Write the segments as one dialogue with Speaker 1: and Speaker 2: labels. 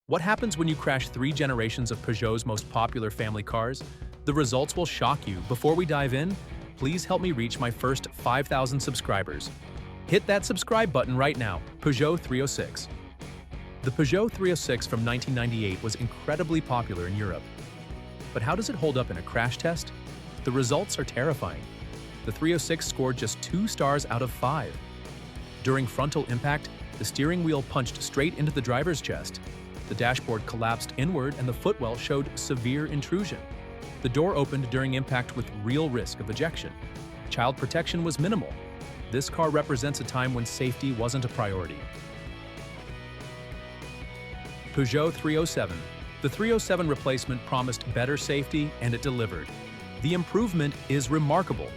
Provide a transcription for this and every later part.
Speaker 1: What happens when you crash 3 generations of Peugeot's most popular family cars? The results will shock you. Before we dive in, please help me reach my first 5,000 subscribers. Hit that subscribe button right now. Peugeot 306. The Peugeot 306 from 1998 was incredibly popular in Europe. But how does it hold up in a crash test? The results are terrifying. The 306 scored just 2 stars out of 5. During frontal impact, the steering wheel punched straight into the driver's chest. The dashboard collapsed inward and the footwell showed severe intrusion. The door opened during impact with real risk of ejection. Child protection was minimal. This car represents a time when safety wasn't a priority. Peugeot 307. The 307 replacement promised better safety and it delivered. The improvement is remarkable.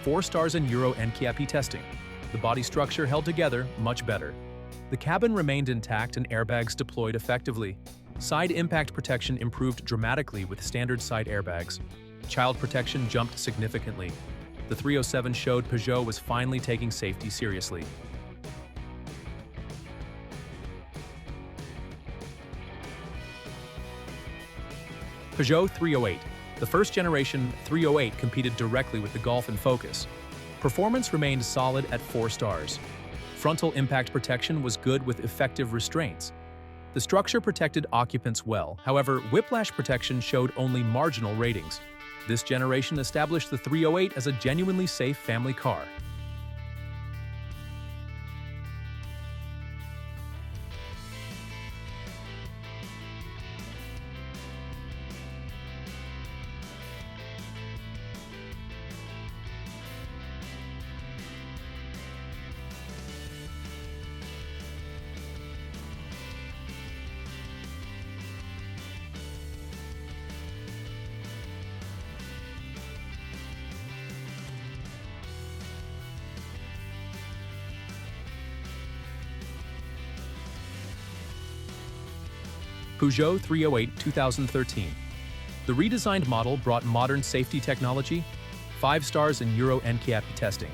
Speaker 1: 4 stars in Euro NCAP testing. The body structure held together much better. The cabin remained intact and airbags deployed effectively. Side impact protection improved dramatically with standard side airbags. Child protection jumped significantly. The 307 showed Peugeot was finally taking safety seriously. Peugeot 308. The first generation 308 competed directly with the Golf and Focus. Performance remained solid at 4 stars. Frontal impact protection was good with effective restraints. The structure protected occupants well, however, whiplash protection showed only marginal ratings. This generation established the 308 as a genuinely safe family car. Peugeot 308 2013. The redesigned model brought modern safety technology, 5 stars in Euro NCAP testing.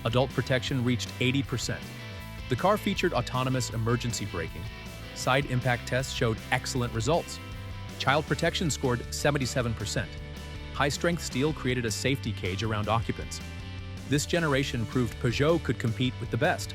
Speaker 1: Adult protection reached 80%. The car featured autonomous emergency braking. Side impact tests showed excellent results. Child protection scored 77%. High-strength steel created a safety cage around occupants. This generation proved Peugeot could compete with the best.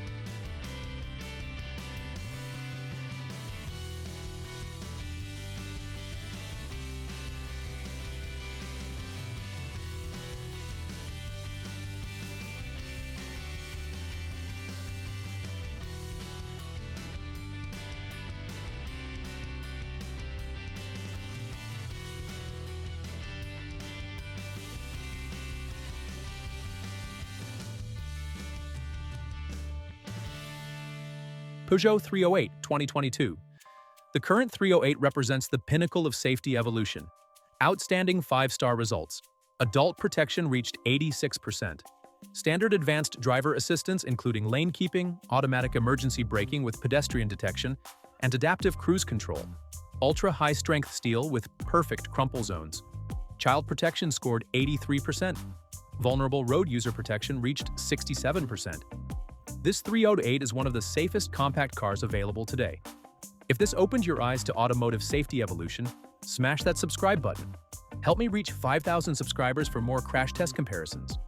Speaker 1: Peugeot 308 2022. The current 308 represents the pinnacle of safety evolution. Outstanding 5-star results. Adult protection reached 86%. Standard advanced driver assistance including lane keeping, automatic emergency braking with pedestrian detection, and adaptive cruise control. Ultra-high-strength steel with perfect crumple zones. Child protection scored 83%. Vulnerable road user protection reached 67%. This 308 is one of the safest compact cars available today. If this opened your eyes to automotive safety evolution, smash that subscribe button. Help me reach 5,000 subscribers for more crash test comparisons.